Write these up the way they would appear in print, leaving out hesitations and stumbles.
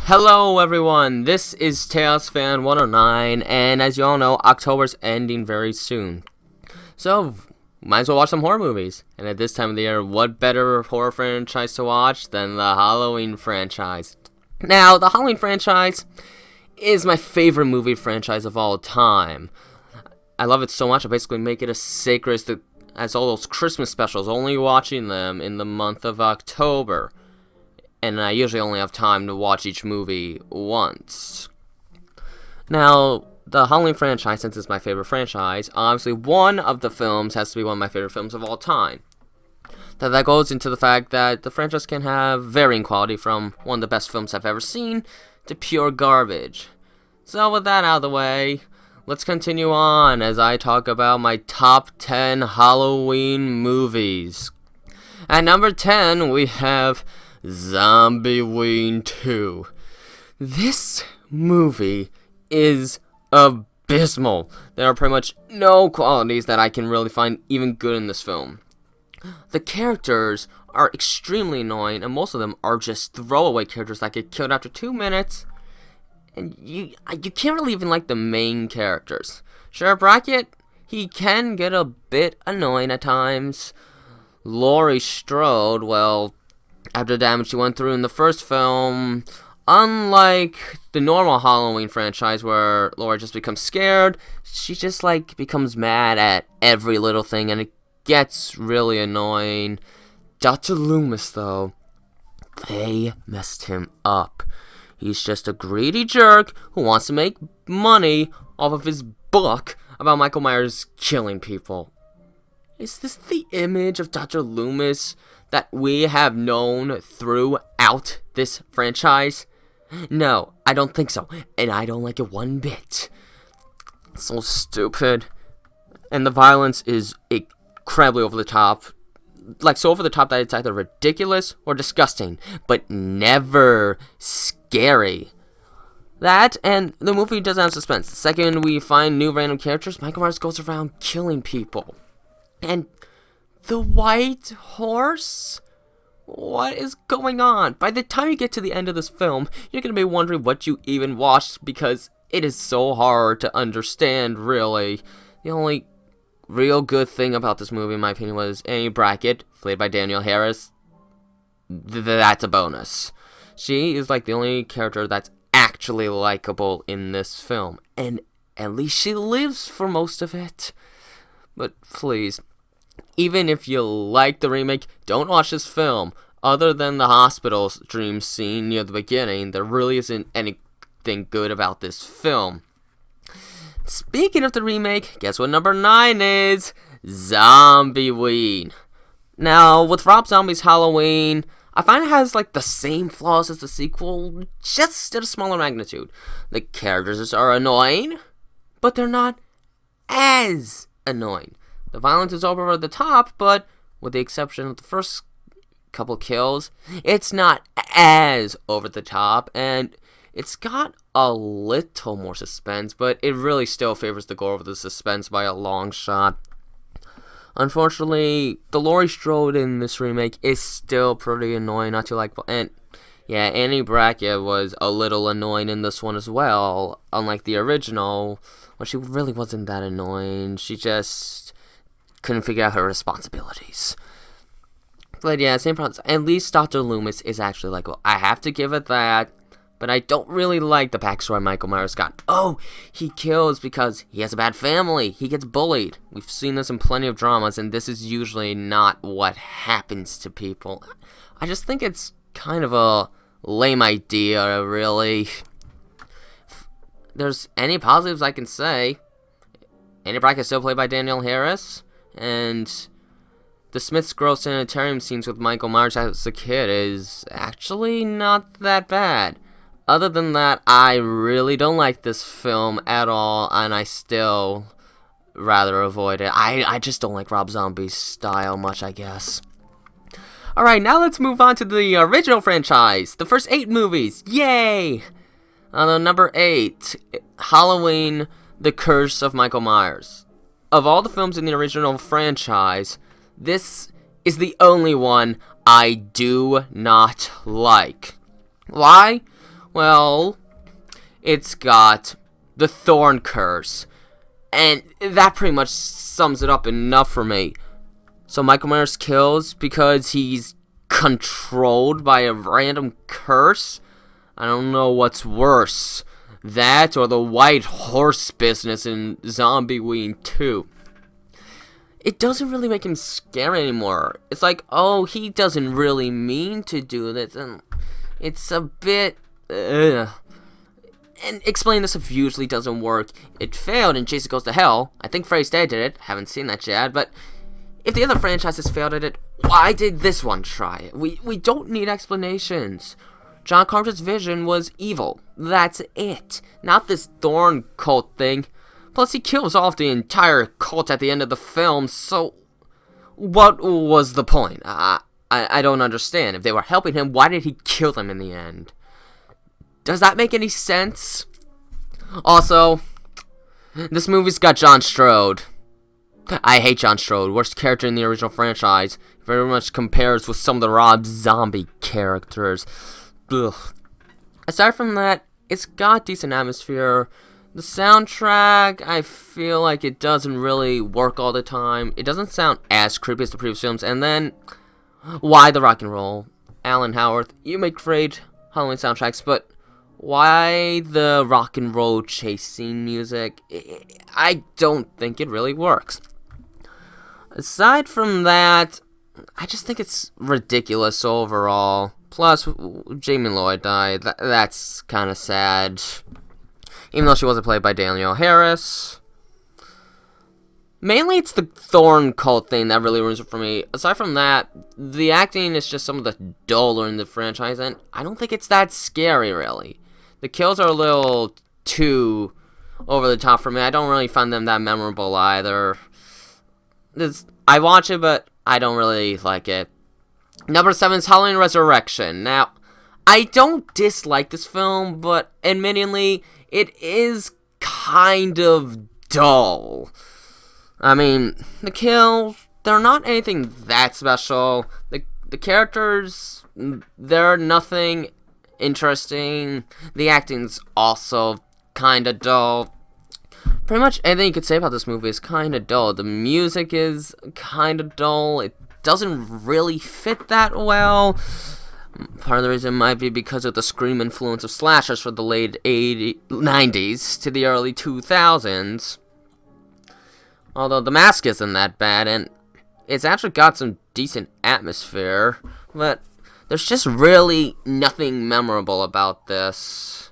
Hello everyone, this is Chaos Fan 109, and as you all know, October's ending very soon. So, might as well watch some horror movies. And at this time of the year, what better horror franchise to watch than the Halloween franchise? Now, the Halloween franchise is my favorite movie franchise of all time. I love it so much, I basically make it as sacred as all those Christmas specials, only watching them in the month of October. And I usually only have time to watch each movie once. Now, the Halloween franchise, since it's my favorite franchise, obviously one of the films has to be one of my favorite films of all time. That goes into the fact that the franchise can have varying quality from one of the best films I've ever seen to pure garbage. So with that out of the way, let's continue on as I talk about my top 10 Halloween movies. At number 10, we have Zombieween 2. This movie is abysmal. There are pretty much no qualities that I can really find even good in this film. The characters are extremely annoying, and most of them are just throwaway characters that get killed after 2 minutes. And you can't really even like the main characters. Sheriff Brackett, he can get a bit annoying at times. Laurie Strode, well, after the damage she went through in the first film, unlike the normal Halloween franchise where Laurie just becomes scared, she just becomes mad at every little thing and it gets really annoying. Dr. Loomis, though, they messed him up. He's just a greedy jerk who wants to make money off of his book about Michael Myers killing people. Is this the image of Dr. Loomis that we have known throughout this franchise? No, I don't think so, and I don't like it one bit. It's so stupid. And the violence is incredibly over the top. So over the top that it's either ridiculous or disgusting, but never scary. That, and the movie doesn't have suspense. The second we find new random characters, Michael Myers goes around killing people. And the white horse? What is going on? By the time you get to the end of this film, you're going to be wondering what you even watched because it is so hard to understand, really. The only real good thing about this movie, in my opinion, was Annie Brackett, played by Danielle Harris. That's a bonus. She is the only character that's actually likable in this film. And at least she lives for most of it. But please, even if you like the remake, don't watch this film. Other than the hospital dream scene near the beginning, there really isn't anything good about this film. Speaking of the remake, guess what number 9 is? Zombieween. Now, with Rob Zombie's Halloween, I find it has the same flaws as the sequel, just at a smaller magnitude. The characters are annoying, but they're not as annoying. The violence is over the top, but with the exception of the first couple kills, it's not as over the top, and it's got a little more suspense, but it really still favors the gore over the suspense by a long shot. Unfortunately, the Laurie Strode in this remake is still pretty annoying, not too likable, and yeah, Annie Brackett was a little annoying in this one as well, unlike the original, where she really wasn't that annoying. She just couldn't figure out her responsibilities. But yeah, same problem. At least Dr. Loomis is actually likable. I have to give it that. But I don't really like the backstory Michael Myers got. Oh, he kills because he has a bad family. He gets bullied. We've seen this in plenty of dramas, and this is usually not what happens to people. I just think it's kind of a lame idea, really. If there's any positives I can say, Annie Brackett is still played by Danielle Harris. And the Smith's Grove Sanitarium scenes with Michael Myers as a kid is actually not that bad. Other than that, I really don't like this film at all, and I still rather avoid it. I just don't like Rob Zombie's style much, I guess. Alright, now let's move on to the original franchise. The first 8 movies. Yay! Number 8, Halloween, The Curse of Michael Myers. Of all the films in the original franchise, this is the only one I do not like. Why? Well, it's got the Thorn Curse. And that pretty much sums it up enough for me. So Michael Myers kills because he's controlled by a random curse? I don't know what's worse. That or the white horse business in Zombie 2. It doesn't really make him scary anymore. It's like, oh, he doesn't really mean to do this. And it's a bit... And explain this if usually doesn't work. It failed in Jason Goes to Hell. I think Freddy's Dead did it. Haven't seen that yet. But if the other franchises failed at it, why did this one try it? We don't need explanations. John Carpenter's vision was evil. That's it. Not this Thorn cult thing. Plus, he kills off the entire cult at the end of the film, so... what was the point? I don't understand. If they were helping him, why did he kill them in the end? Does that make any sense? Also, this movie's got John Strode. I hate John Strode. Worst character in the original franchise. Very much compares with some of the Rob Zombie characters. Ugh. Aside from that, it's got decent atmosphere. The soundtrack, I feel like it doesn't really work all the time. It doesn't sound as creepy as the previous films. And then, why the rock and roll? Alan Howarth, you make great Halloween soundtracks, but why the rock and roll chase scene music? I don't think it really works. Aside from that, I just think it's ridiculous overall. Plus, Jamie Lloyd died. That's kind of sad. Even though she wasn't played by Danielle Harris. Mainly, it's the Thorn cult thing that really ruins it for me. Aside from that, the acting is just some of the duller in the franchise, and I don't think it's that scary, really. The kills are a little too over the top for me. I don't really find them that memorable either. I watch it, but I don't really like it. Number 7 is Halloween Resurrection. Now, I don't dislike this film, but admittedly, it is kind of dull. I mean, the kills, they're not anything that special. The characters, they're nothing interesting. The acting's also kind of dull. Pretty much anything you could say about this movie is kind of dull. The music is kind of dull. It doesn't really fit that well. Part of the reason might be because of the Scream influence of slashers from the late 90s to the early 2000s. Although The Mask isn't that bad, and it's actually got some decent atmosphere, but there's just really nothing memorable about this.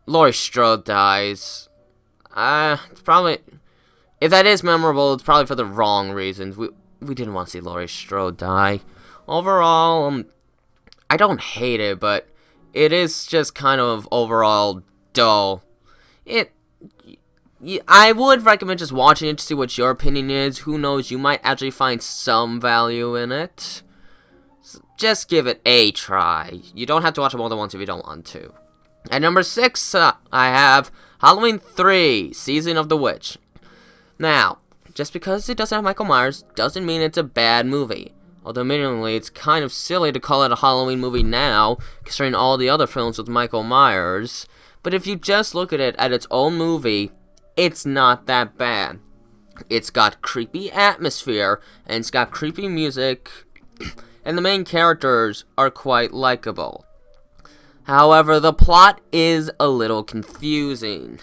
Laurie Strode dies. It's probably... if that is memorable, it's probably for the wrong reasons. We didn't want to see Laurie Strode die. Overall, I don't hate it, but it is just kind of overall dull. I would recommend just watching it to see what your opinion is. Who knows, you might actually find some value in it. So just give it a try. You don't have to watch it more than once if you don't want to. At number 6, I have Halloween 3, Season of the Witch. Now, just because it doesn't have Michael Myers doesn't mean it's a bad movie. Although, admittedly, it's kind of silly to call it a Halloween movie now, considering all the other films with Michael Myers. But if you just look at it at its own movie, it's not that bad. It's got creepy atmosphere, and it's got creepy music, and the main characters are quite likable. However, the plot is a little confusing.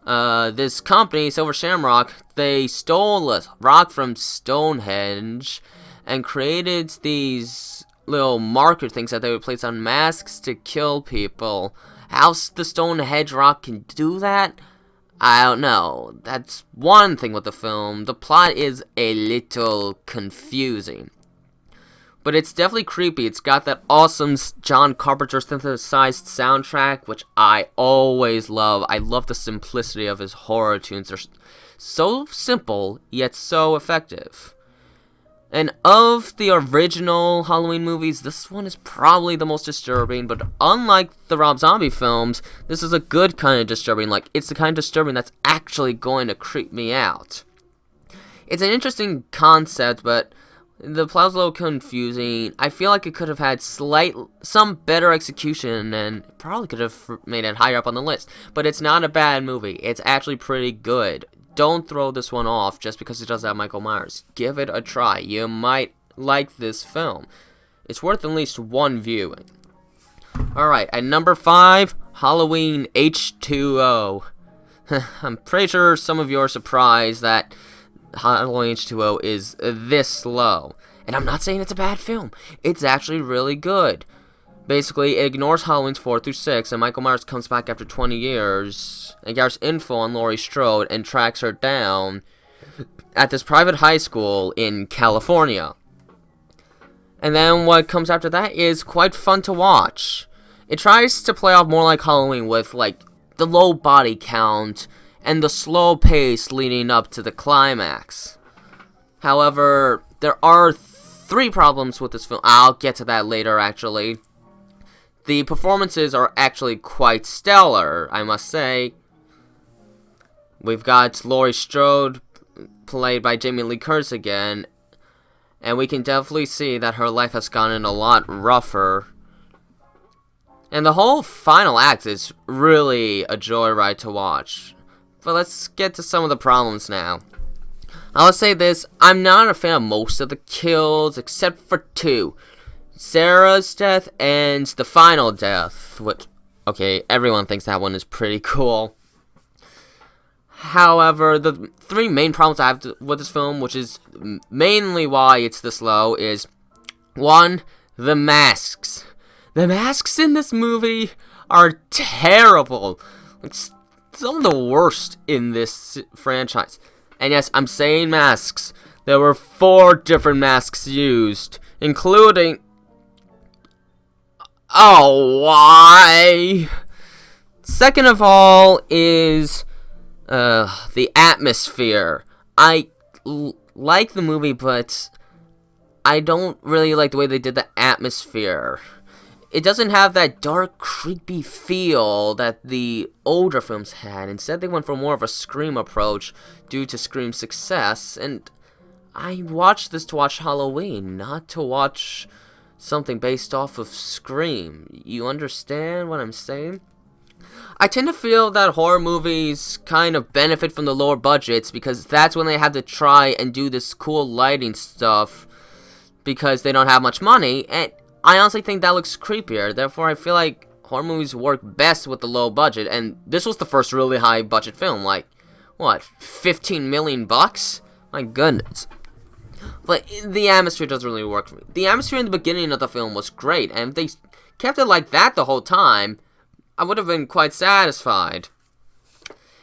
This company, Silver Shamrock, they stole a rock from Stonehenge and created these little marker things that they would place on masks to kill people. How the Stonehenge rock can do that? I don't know. That's one thing with the film. The plot is a little confusing. But it's definitely creepy. It's got that awesome John Carpenter synthesized soundtrack, which I always love. I love the simplicity of his horror tunes. They're so simple, yet so effective. And of the original Halloween movies, this one is probably the most disturbing, but unlike the Rob Zombie films, this is a good kind of disturbing. Like, it's the kind of disturbing that's actually going to creep me out. It's an interesting concept, but The plot's a little confusing. I feel like it could have had some better execution and probably could have made it higher up on the list. But it's not a bad movie. It's actually pretty good. Don't throw this one off just because it doesn't have Michael Myers. Give it a try. You might like this film. It's worth at least one viewing. Alright, at number 5, Halloween H2O. I'm pretty sure some of you are surprised that Halloween H2O is this low. And I'm not saying it's a bad film. It's actually really good. Basically, it ignores Halloween's 4 through 6, and Michael Myers comes back after 20 years and gathers info on Laurie Strode and tracks her down at this private high school in California. And then what comes after that is quite fun to watch. It tries to play off more like Halloween with, like, the low body count and the slow pace leading up to the climax. However, there are 3 problems with this film. I'll get to that later, actually. The performances are actually quite stellar, I must say. We've got Laurie Strode, played by Jamie Lee Curtis again, and we can definitely see that her life has gotten a lot rougher. And the whole final act is really a joyride to watch. But let's get to some of the problems now. I'll say this, I'm not a fan of most of the kills, except for 2. Sarah's death and the final death, which, okay, everyone thinks that one is pretty cool. However, the 3 main problems I have with this film, which is mainly why it's this low, is 1, the masks. The masks in this movie are terrible. It's some of the worst in this franchise. And yes, I'm saying masks. There were 4 different masks used, including... Oh, why? Second of all is the atmosphere. I like the movie, but I don't really like the way they did the atmosphere. It doesn't have that dark, creepy feel that the older films had. Instead, they went for more of a Scream approach due to Scream's success. And I watched this to watch Halloween, not to watch something based off of Scream. You understand what I'm saying? I tend to feel that horror movies kind of benefit from the lower budgets because that's when they have to try and do this cool lighting stuff because they don't have much money, and I honestly think that looks creepier. Therefore, I feel like horror movies work best with the low budget, and this was the first really high budget film, like, what, 15 million bucks? My goodness. But the atmosphere doesn't really work for me. The atmosphere in the beginning of the film was great, and if they kept it like that the whole time, I would have been quite satisfied.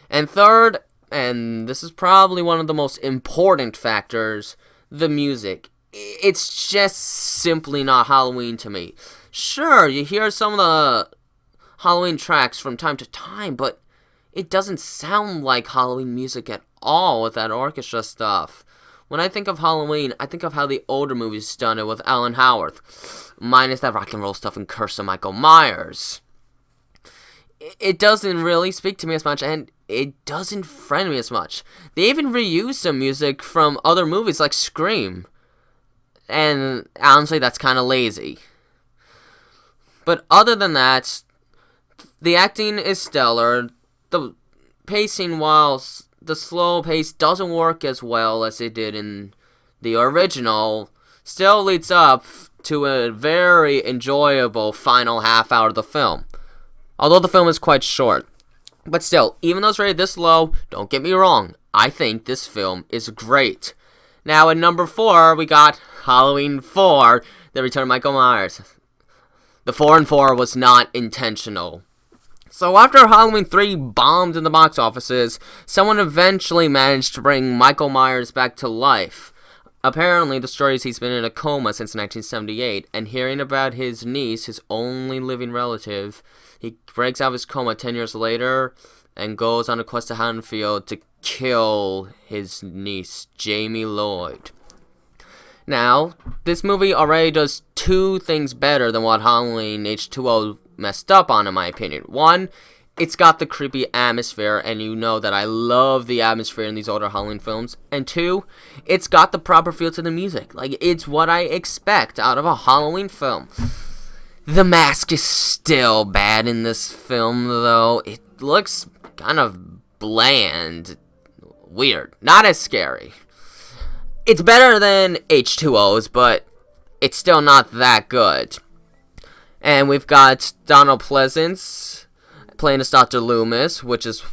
And third, and this is probably one of the most important factors, the music. It's just simply not Halloween to me. Sure, you hear some of the Halloween tracks from time to time, but it doesn't sound like Halloween music at all with that orchestra stuff. When I think of Halloween, I think of how the older movies done it with Alan Howarth, minus that rock and roll stuff and Curse of Michael Myers. It doesn't really speak to me as much, and it doesn't frighten me as much. They even reused some music from other movies like Scream. And honestly, that's kind of lazy. But other than that, the acting is stellar. The pacing, while the slow pace doesn't work as well as it did in the original, still leads up to a very enjoyable final half hour of the film. Although the film is quite short. But still, even though it's rated this low, don't get me wrong, I think this film is great. Now, at number 4, we got Halloween 4, The Return of Michael Myers. The 4 and 4 was not intentional. So after Halloween 3 bombed in the box offices, someone eventually managed to bring Michael Myers back to life. Apparently, the story is he's been in a coma since 1978, and hearing about his niece, his only living relative, he breaks out of his coma 10 years later and goes on a quest to Haddonfield to kill his niece, Jamie Lloyd. Now, this movie already does 2 things better than what Halloween H2O messed up on, in my opinion. 1, it's got the creepy atmosphere, and you know that I love the atmosphere in these older Halloween films. And 2, it's got the proper feel to the music. Like, it's what I expect out of a Halloween film. The mask is still bad in this film, though. It looks kind of bland. Weird. Not as scary. It's better than H2O's, but it's still not that good. And we've got Donald Pleasence playing as Dr. Loomis, which is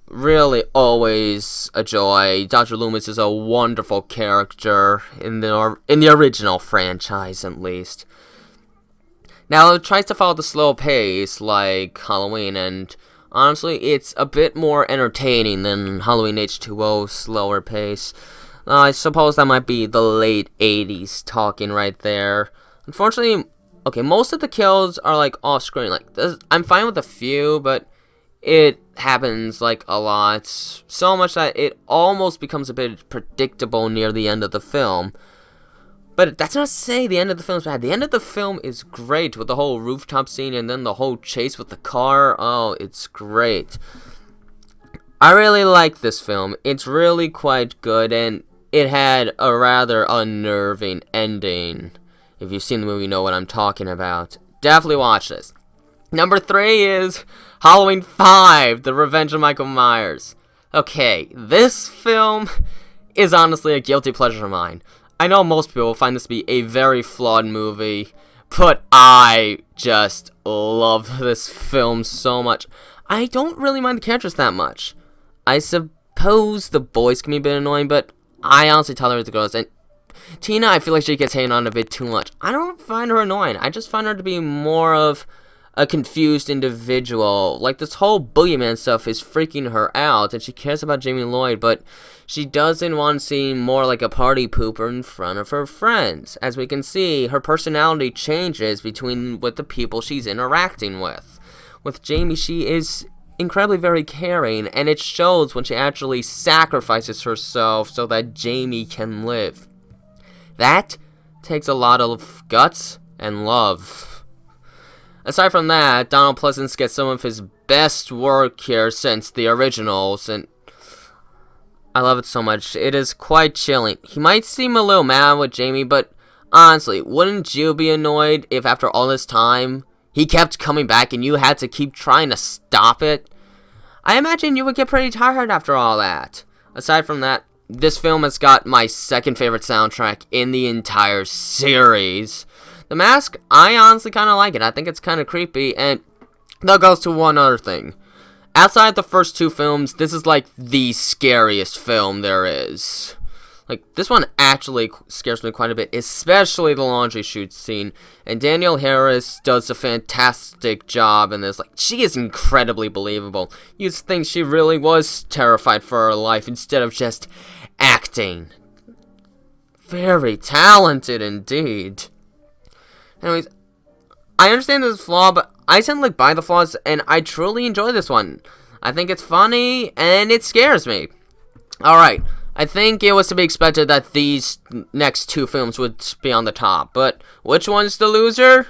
really always a joy. Dr. Loomis is a wonderful character in the original franchise, at least. Now, it tries to follow the slow pace like Halloween, and honestly, it's a bit more entertaining than Halloween H2O's slower pace. I suppose that might be the late 80s talking right there. Unfortunately, okay, most of the kills are, like, off-screen. Like, I'm fine with a few, but it happens, like, a lot. So much that it almost becomes a bit predictable near the end of the film. But that's not to say the end of the film is bad. The end of the film is great with the whole rooftop scene and then the whole chase with the car. Oh, it's great. I really like this film. It's really quite good, and it had a rather unnerving ending. If you've seen the movie, you know what I'm talking about. Definitely watch this. Number 3 is Halloween 5, The Revenge of Michael Myers. Okay, this film is honestly a guilty pleasure of mine. I know most people find this to be a very flawed movie, but I just love this film so much. I don't really mind the characters that much. I suppose the boys can be a bit annoying, but I honestly tolerate the girls, and Tina, I feel like she gets hated on a bit too much. I don't find her annoying. I just find her to be more of a confused individual. Like, this whole boogeyman stuff is freaking her out, and she cares about Jamie Lloyd, but she doesn't want to seem more like a party pooper in front of her friends. As we can see, her personality changes with the people she's interacting with. With Jamie, she is incredibly very caring, and it shows when she actually sacrifices herself so that Jamie can live. That takes a lot of guts and love. Aside from that, Donald Pleasence gets some of his best work here since the originals, and I love it so much. It is quite chilling. He might seem a little mad with Jamie, but honestly, wouldn't you be annoyed if after all this time, he kept coming back and you had to keep trying to stop it? I imagine you would get pretty tired after all that. Aside from that, this film has got my second favorite soundtrack in the entire series. The Mask, I honestly kind of like it. I think it's kind of creepy, and that goes to one other thing. Outside the first 2 films, this is like the scariest film there is. Like, this one actually scares me quite a bit, especially the laundry chute scene. And Danielle Harris does a fantastic job in this. Like, she is incredibly believable. You'd think she really was terrified for her life instead of just acting. Very talented indeed. Anyways, I understand this flaw, but I tend to like buy the flaws, and I truly enjoy this one. I think it's funny, and it scares me. Alright, I think it was to be expected that these next 2 films would be on the top, but which one's the loser?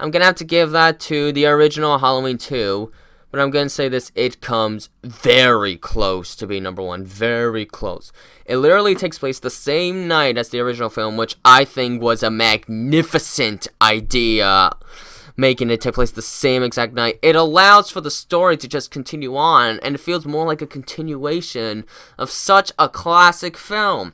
I'm gonna have to give that to the original Halloween 2, but I'm gonna say this, it comes very close to being number 1, very close. It literally takes place the same night as the original film, which I think was a magnificent idea, making it take place the same exact night. It allows for the story to just continue on, and it feels more like a continuation of such a classic film.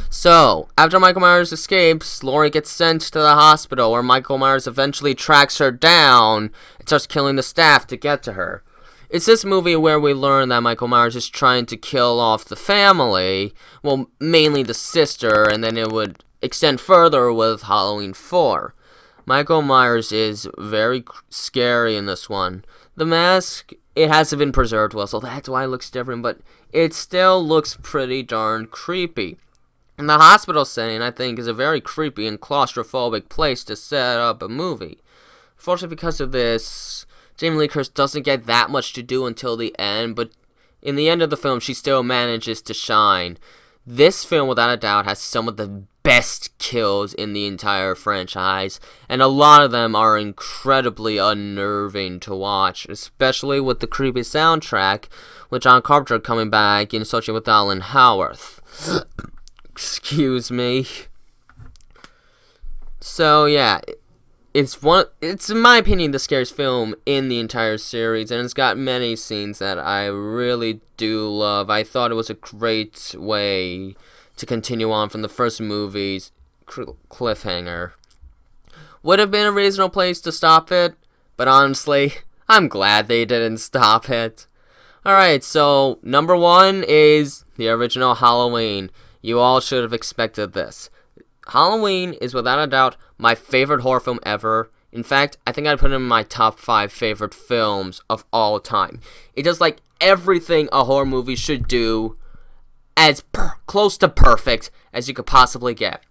So, after Michael Myers escapes, Laurie gets sent to the hospital, where Michael Myers eventually tracks her down and starts killing the staff to get to her. It's this movie where we learn that Michael Myers is trying to kill off the family, well, mainly the sister, and then it would extend further with Halloween 4. Michael Myers is very scary in this one. The mask, it hasn't been preserved well, so that's why it looks different, but it still looks pretty darn creepy. And the hospital setting, I think, is a very creepy and claustrophobic place to set up a movie. Fortunately, because of this, Jamie Lee Curtis doesn't get that much to do until the end, but in the end of the film, she still manages to shine. This film, without a doubt, has some of the best kills in the entire franchise, and a lot of them are incredibly unnerving to watch, especially with the creepy soundtrack with John Carpenter coming back in association with Alan Howarth. Excuse me. So yeah, it's in my opinion the scariest film in the entire series, and it's got many scenes that I really do love. I thought it was a great way to continue on from the first movie's cliffhanger. Would have been a reasonable place to stop it, but honestly, I'm glad they didn't stop it. Alright, so number 1 is the original Halloween. You all should have expected this. Halloween is without a doubt my favorite horror film ever. In fact, I think I'd put it in my top 5 favorite films of all time. It does like everything a horror movie should do, as close to perfect as you could possibly get.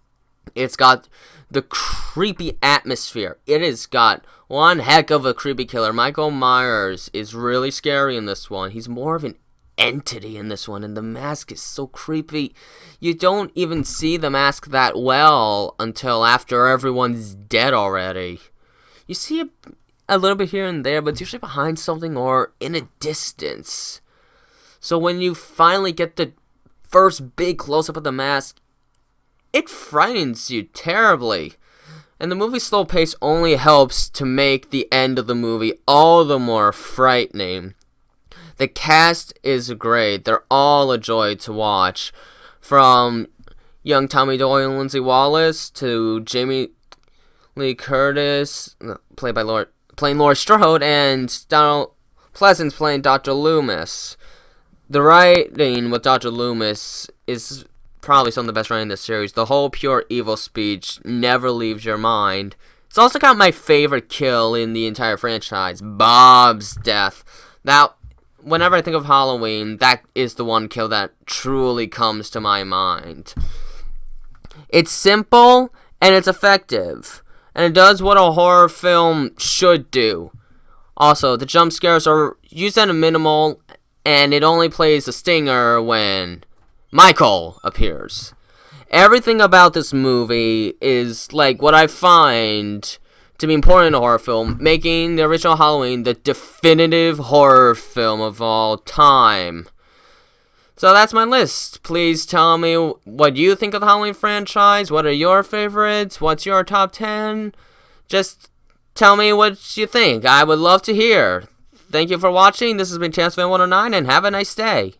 It's got the creepy atmosphere. It has got one heck of a creepy killer. Michael Myers is really scary in this one. He's more of an entity in this one, and the mask is so creepy. You don't even see the mask that well until after everyone's dead already. You see it a little bit here and there, but it's usually behind something or in a distance. So when you finally get the first big close-up of the mask, it frightens you terribly. And the movie's slow pace only helps to make the end of the movie all the more frightening. The cast is great. They're all a joy to watch. From young Tommy Doyle and Lindsay Wallace to Jamie Lee Curtis, playing Laurie Strode, and Donald Pleasence playing Dr. Loomis. The writing with Dr. Loomis is probably some of the best writing in this series. The whole pure evil speech never leaves your mind. It's also got my favorite kill in the entire franchise, Bob's death. Now, whenever I think of Halloween, that is the one kill that truly comes to my mind. It's simple, and it's effective, and it does what a horror film should do. Also, the jump scares are used at a minimal, and it only plays a stinger when Michael appears. Everything about this movie is like what I find to be important in a horror film, making the original Halloween the definitive horror film of all time. So that's my list. Please tell me what you think of the Halloween franchise. What are your favorites? What's your top 10? Just tell me what you think. I would love to hear. Thank you for watching. This has been Chance Fan 109, and have a nice day.